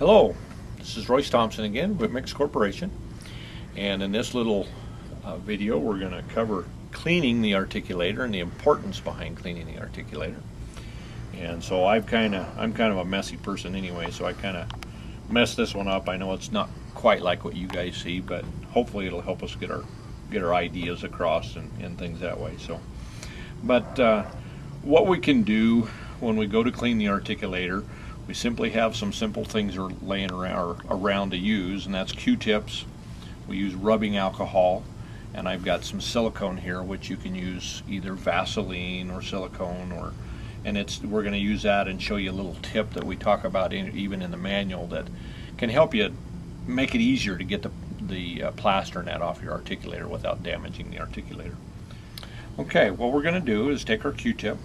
Hello, this is Royce Thompson again with Mix Corporation, and in this little video we're going to cover cleaning the articulator and the importance behind cleaning the articulator. And so I'm kind of a messy person anyway, so I kind of messed this one up. I know it's not quite like what you guys see, but hopefully it'll help us get our ideas across and things that way. So, but what we can do when we go to clean the articulator, we simply have some simple things are laying around to use, and that's Q-tips. We use rubbing alcohol, and I've got some silicone here, which you can use either Vaseline or silicone, we're going to use that and show you a little tip that we talk about even in the manual that can help you make it easier to get the plaster net off your articulator without damaging the articulator. Okay, what we're going to do is take our Q-tip,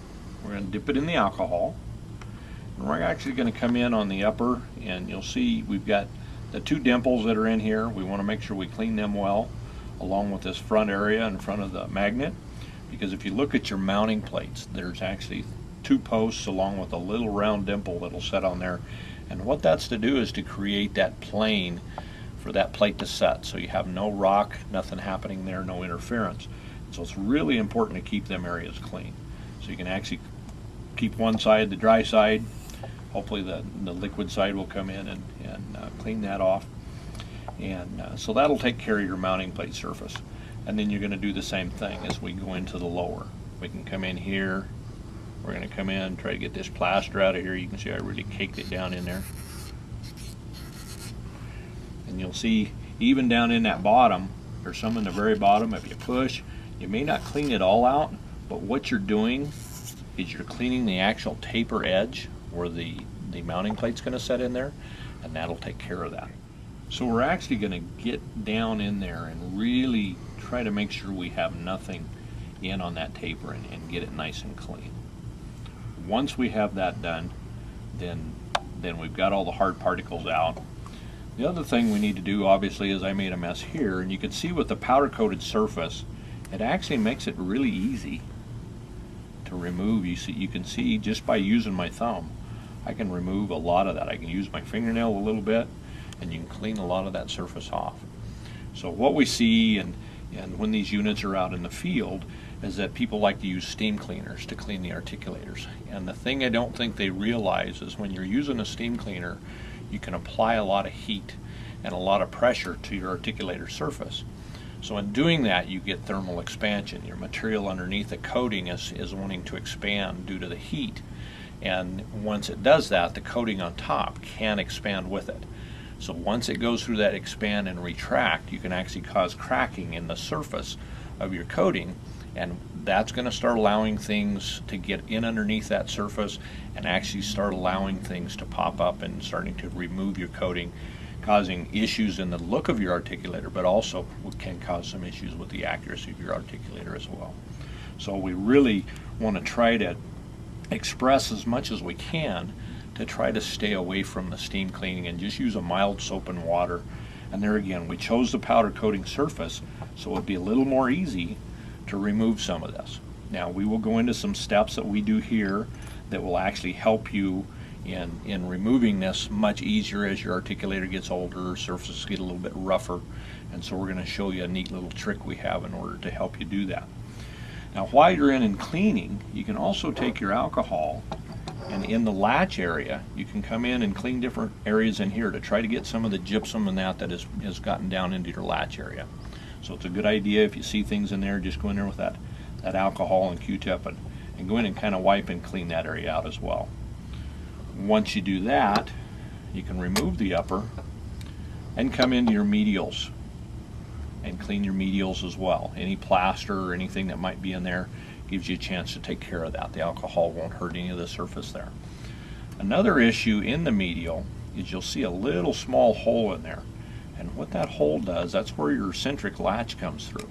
we're going to dip it in the alcohol. We're actually going to come in on the upper, and you'll see we've got the two dimples that are in here. We want to make sure we clean them well, along with this front area in front of the magnet, because if you look at your mounting plates, there's actually two posts along with a little round dimple that'll set on there, and what that's to do is to create that plane for that plate to set, so you have no rock, nothing happening there, no interference. So it's really important to keep them areas clean, so you can actually keep one side, the dry side. Hopefully the liquid side will come in and clean that off, and so that'll take care of your mounting plate surface. And then you're going to do the same thing as we go into the lower. We can come in here, we're going to come in, try to get this plaster out of here. You can see I really caked it down in there, and you'll see even down in that bottom, there's some in the very bottom. If you push, you may not clean it all out, but what you're doing is you're cleaning the actual taper edge where the mounting plate's going to set in there, and that'll take care of that. So we're actually going to get down in there and really try to make sure we have nothing in on that taper and get it nice and clean. Once we have that done, then we've got all the hard particles out. The other thing we need to do, obviously, is I made a mess here, and you can see with the powder coated surface, it actually makes it really easy to remove. You can see just by using my thumb, I can remove a lot of that. I can use my fingernail a little bit, and you can clean a lot of that surface off. So what we see and when these units are out in the field is that people like to use steam cleaners to clean the articulators. And the thing I don't think they realize is when you're using a steam cleaner, you can apply a lot of heat and a lot of pressure to your articulator surface. So in doing that, you get thermal expansion. Your material underneath the coating is wanting to expand due to the heat. And once it does that, the coating on top can expand with it. So once it goes through that expand and retract, you can actually cause cracking in the surface of your coating, and that's going to start allowing things to get in underneath that surface and actually start allowing things to pop up and starting to remove your coating, causing issues in the look of your articulator, but also can cause some issues with the accuracy of your articulator as well. So we really want to try to express as much as we can to try to stay away from the steam cleaning and just use a mild soap and water. And there again, we chose the powder coating surface so it'd be a little more easy to remove some of this. Now we will go into some steps that we do here that will actually help you in removing this much easier as your articulator gets older, surfaces get a little bit rougher, and so we're going to show you a neat little trick we have in order to help you do that. Now while you're in and cleaning, you can also take your alcohol, and in the latch area you can come in and clean different areas in here to try to get some of the gypsum and that has gotten down into your latch area. So it's a good idea if you see things in there, just go in there with that alcohol and Q-tip and go in and kind of wipe and clean that area out as well. Once you do that, you can remove the upper and come into your medials and clean your medials as well. Any plaster or anything that might be in there gives you a chance to take care of that. The alcohol won't hurt any of the surface there. Another issue in the medial is you'll see a little small hole in there, and what that hole does, that's where your centric latch comes through.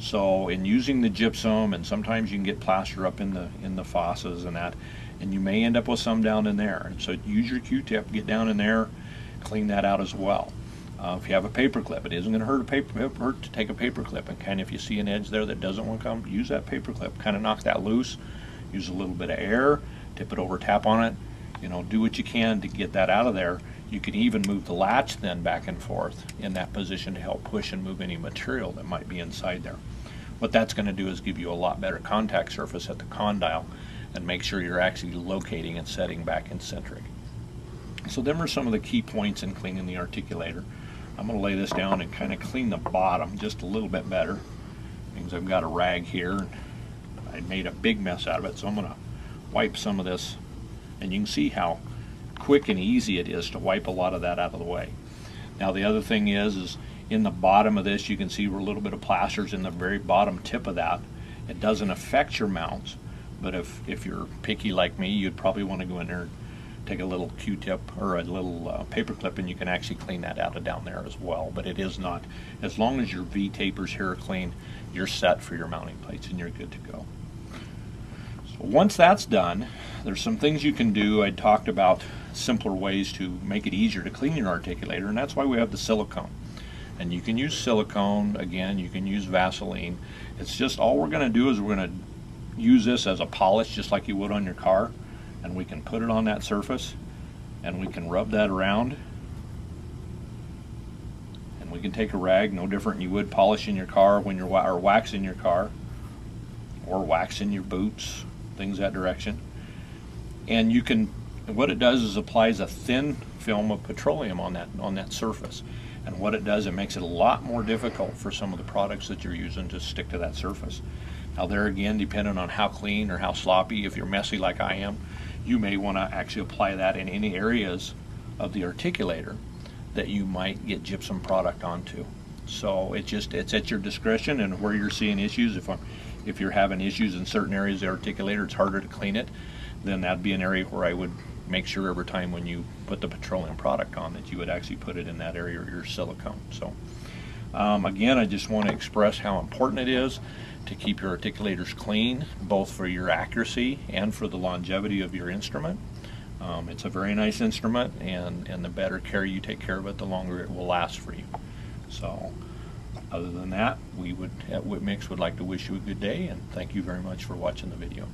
So in using the gypsum, and sometimes you can get plaster up in the faucets and that, and you may end up with some down in there. And so use your Q-tip, get down in there, clean that out as well. If you have a paper clip, it isn't going to hurt to take a paper clip and kind of, if you see an edge there that doesn't want to come, use that paper clip, kind of knock that loose, use a little bit of air, tip it over, tap on it, do what you can to get that out of there. You can even move the latch then back and forth in that position to help push and move any material that might be inside there. What that's going to do is give you a lot better contact surface at the condyle and make sure you're actually locating and setting back in centric. So them are some of the key points in cleaning the articulator. I'm going to lay this down and kind of clean the bottom just a little bit better, because I've got a rag here and I made a big mess out of it, so I'm going to wipe some of this, and you can see how quick and easy it is to wipe a lot of that out of the way. Now the other thing is in the bottom of this you can see where a little bit of plaster's in the very bottom tip of that. It doesn't affect your mounts, but if you're picky like me, you'd probably want to go in there and take a little Q-tip or a little paper clip, and you can actually clean that out of down there as well. But it is not, as long as your V-tapers here are clean, you're set for your mounting plates and you're good to go. So once that's done, there's some things you can do. I talked about simpler ways to make it easier to clean your articulator, and that's why we have the silicone. And you can use silicone, again, you can use Vaseline. It's just, all we're going to do is we're going to use this as a polish just like you would on your car, and we can put it on that surface and we can rub that around, and we can take a rag, no different than you would polishing your car when you're or waxing your car or waxing your boots, things that direction. And you can, what it does is applies a thin film of petroleum on that surface. And what it does, it makes it a lot more difficult for some of the products that you're using to stick to that surface. Now there again, depending on how clean or how sloppy, if you're messy like I am, you may want to actually apply that in any areas of the articulator that you might get gypsum product onto. So it's at your discretion and where you're seeing issues. If you're having issues in certain areas of the articulator, it's harder to clean it, then that'd be an area where I would make sure every time when you put the petroleum product on that you would actually put it in that area or your silicone. So again, I just want to express how important it is to keep your articulators clean, both for your accuracy and for the longevity of your instrument. It's a very nice instrument, and the better care you take care of it, the longer it will last for you. So other than that, we would at Whip Mix would like to wish you a good day, and thank you very much for watching the video.